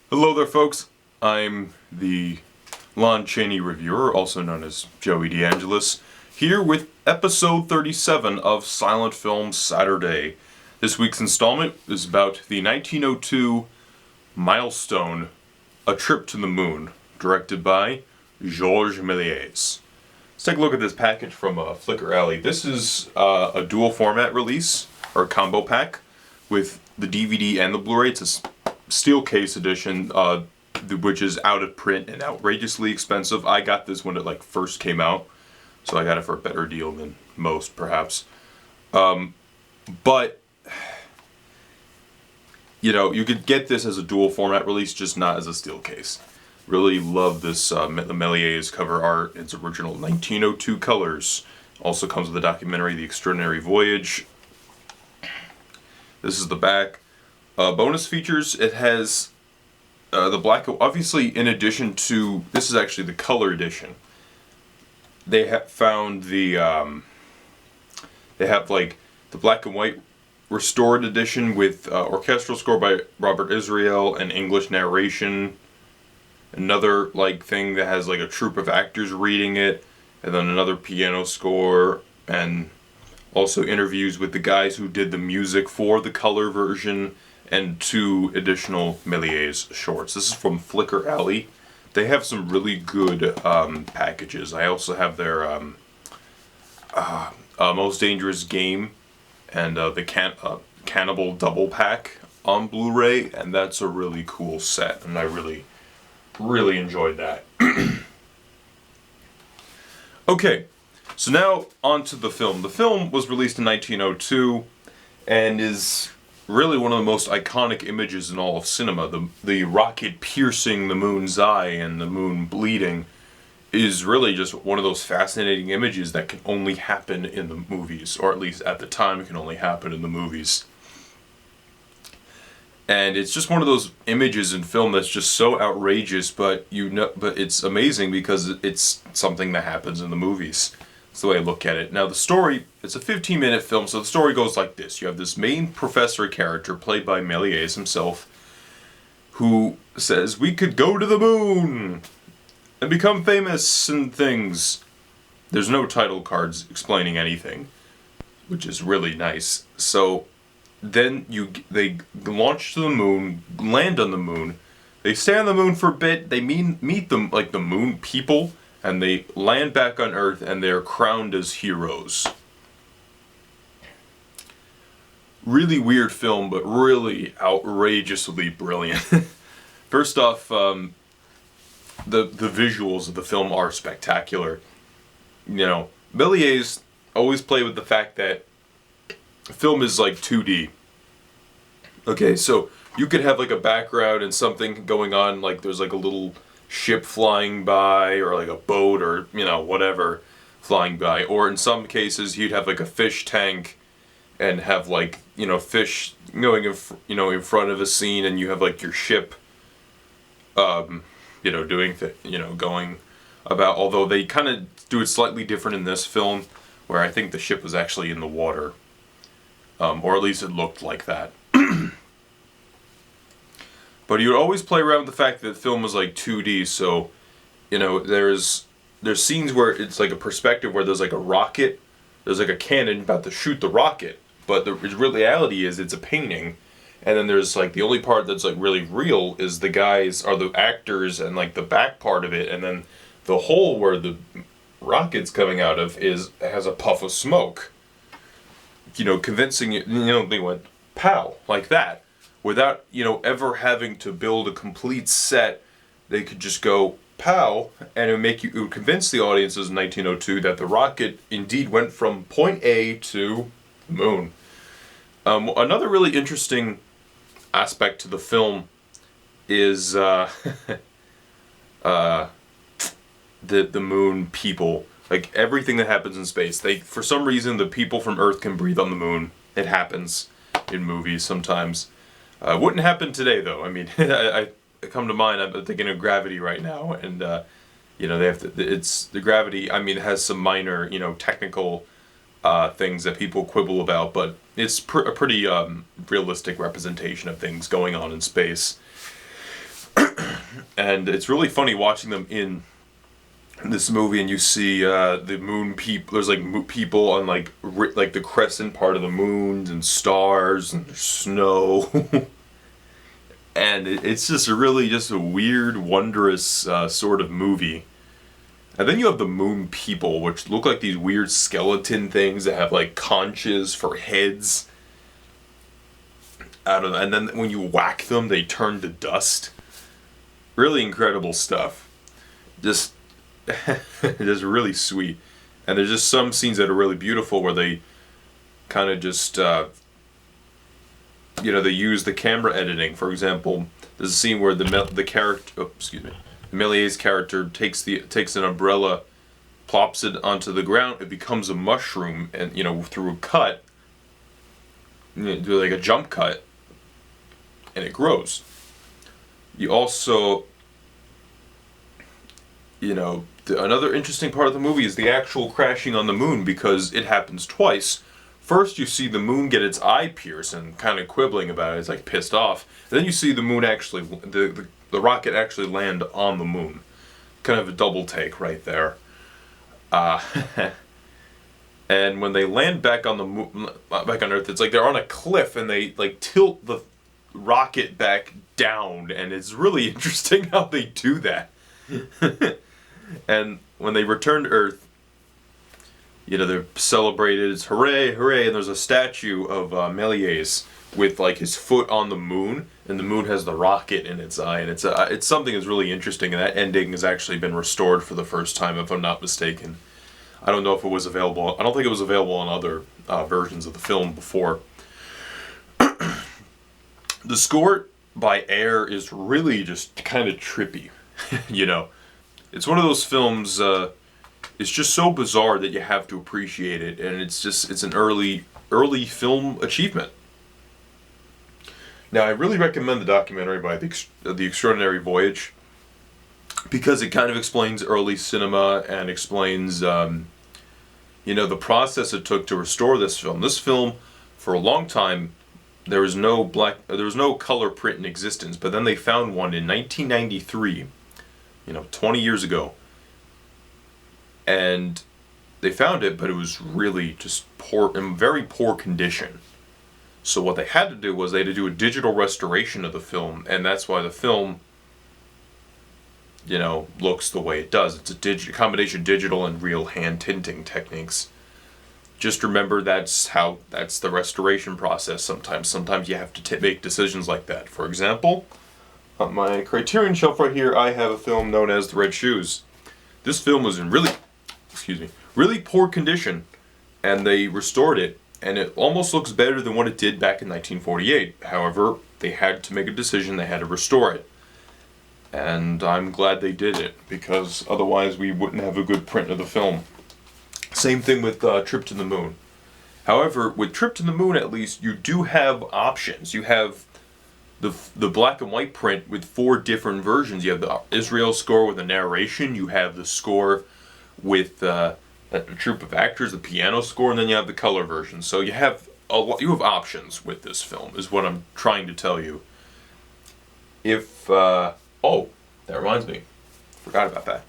Hello there, folks. I'm the Lon Chaney reviewer, also known as Joey DeAngelis, here with episode 37 of Silent Film Saturday. This week's installment is about the 1902 milestone, A Trip to the Moon, directed by Georges Méliès. Let's take a look at this package from Flickr Alley. This is a dual format release, or a combo pack, with the DVD and the Blu-ray. It's a steel case edition, which is out of print and outrageously expensive. I got this when it first came out, so I got it for a better deal than most, perhaps. But you could get this as a dual format release, just not as a steel case. Really love this Méliès cover art. Its original 1902 colors. Also comes with a documentary, The Extraordinary Voyage. This is the back. Bonus features, it has the black, obviously in addition to, this is actually the color edition. They have found the, they have the black and white restored edition with orchestral score by Robert Israel and English narration. Another thing that has a troupe of actors reading it, and then another piano score, and also interviews with the guys who did the music for the color version, and 2 additional Méliès shorts. This is from Flickr Alley. They have some really good packages. I also have their Most Dangerous Game and the Cannibal Double Pack on Blu-ray, and that's a really cool set, and I really enjoyed that. Okay, so now on to the film. The film was released in 1902 and is really one of the most iconic images in all of cinema. The rocket piercing the moon's eye and the moon bleeding is really just one of those fascinating images that can only happen in the movies, or at least at the time it can only happen in the movies. And it's just one of those images in film that's just so outrageous, but it's amazing because it's something that happens in the movies. That's the way I look at it. Now the story, it's a 15-minute film, so the story goes like this. You have this main professor character, played by Méliès himself, who says, "We could go to the moon and become famous and things." There's no title cards explaining anything, which is really nice. So then they launch to the moon, land on the moon, they stay on the moon for a bit, they meet them the moon people, and they land back on Earth, and they're crowned as heroes. Really weird film, but really outrageously brilliant. First off, the visuals of the film are spectacular. Méliès always played with the fact that film is 2D. Okay, so you could have a background and something going on, there's a little ship flying by, or a boat, or whatever flying by, or in some cases you'd have a fish tank and have fish going in front of a scene, and you have your ship doing going about, although they kind of do it slightly different in this film, where I think the ship was actually in the water, or at least it looked like that. But you would always play around with the fact that film was 2D, so there's scenes where it's a perspective where there's a rocket, there's a cannon about to shoot the rocket, but the reality is it's a painting, and then there's the only part that's really real is the guys are the actors, and the back part of it, and then the hole where the rocket's coming out of has a puff of smoke. Convincing you, they went pow like that. Without, ever having to build a complete set, they could just go pow, and it would convince the audiences in 1902 that the rocket indeed went from point A to the moon. Another really interesting aspect to the film is the moon people. Everything that happens in space. For some reason, the people from Earth can breathe on the moon. It happens in movies sometimes. Wouldn't happen today, though. I mean, I come to mind, I'm thinking of Gravity right now, and they have to. It's the Gravity. I mean, it has some minor, technical things that people quibble about, but it's a pretty realistic representation of things going on in space. And it's really funny watching them in this movie, and you see the moon people. There's like people on like the crescent part of the moon, and stars, and there's snow. And it's just a weird, wondrous sort of movie. And then you have the moon people, which look like these weird skeleton things that have like conches for heads. And then when you whack them, they turn to dust. Really incredible stuff. Just really sweet. And there's just some scenes that are really beautiful where they kind of just, they use the camera editing. For example, there's a scene where the character, Méliès's character takes an umbrella, plops it onto the ground. It becomes a mushroom, and through a cut, do like a jump cut, and it grows. You also, another interesting part of the movie is the actual crashing on the moon, because it happens twice. First, you see the moon get its eye pierced and kind of quibbling about it. It's like pissed off. And then you see the moon actually, the rocket actually land on the moon. Kind of a double take right there. And when they land back on the moon, back on Earth, it's like they're on a cliff and they like tilt the rocket back down, and it's really interesting how they do that. And when they return to Earth, they're celebrated. It's hooray, hooray, and there's a statue of Méliès with like his foot on the moon, and the moon has the rocket in its eye, and it's something that's really interesting. And that ending has actually been restored for the first time, if I'm not mistaken. I don't know if it was available. I don't think it was available on other versions of the film before. The score by Air is really just kind of trippy. It's one of those films. It's just so bizarre that you have to appreciate it, and it's an early film achievement. Now, I really recommend the documentary by the Extraordinary Voyage, because it kind of explains early cinema and explains the process it took to restore this film. This film, for a long time, there was no color print in existence, but then they found one in 1993, 20 years ago. And they found it, but it was really just poor, in very poor condition. So what they had to do was they had to do a digital restoration of the film, and that's why the film, looks the way it does. It's a combination of digital and real hand tinting techniques. Just remember that's the restoration process sometimes. Sometimes you have to make decisions like that. For example, on my Criterion shelf right here, I have a film known as The Red Shoes. This film was in really poor condition, and they restored it, and it almost looks better than what it did back in 1948. However, they had to make a decision. They had to restore it. And I'm glad they did it, because otherwise we wouldn't have a good print of the film. Same thing with Trip to the Moon. However, with Trip to the Moon, at least, you do have options. You have the black and white print with 4 different versions. You have the Israel score with a narration. You have the score with a troupe of actors, the piano score, and then you have the color version. So you have options with this film, is what I'm trying to tell you. Oh, that reminds me. Forgot about that.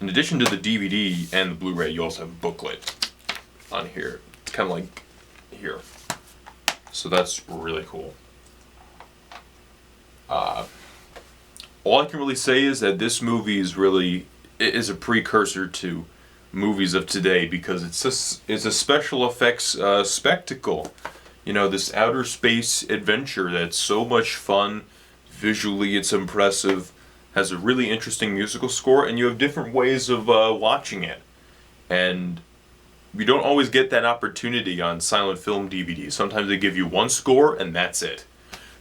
In addition to the DVD and the Blu-ray, you also have a booklet on here. It's kind of like here. So that's really cool. All I can really say is that this movie is a precursor to movies of today, because it's a special effects spectacle. This outer space adventure that's so much fun. Visually, it's impressive. Has a really interesting musical score, and you have different ways of watching it. And you don't always get that opportunity on silent film DVDs. Sometimes they give you one score, and that's it.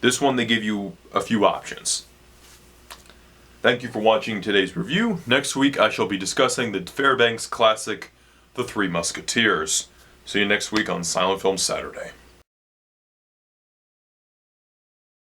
This one, they give you a few options. Thank you for watching today's review. Next week, I shall be discussing the Fairbanks classic, The Three Musketeers. See you next week on Silent Film Saturday.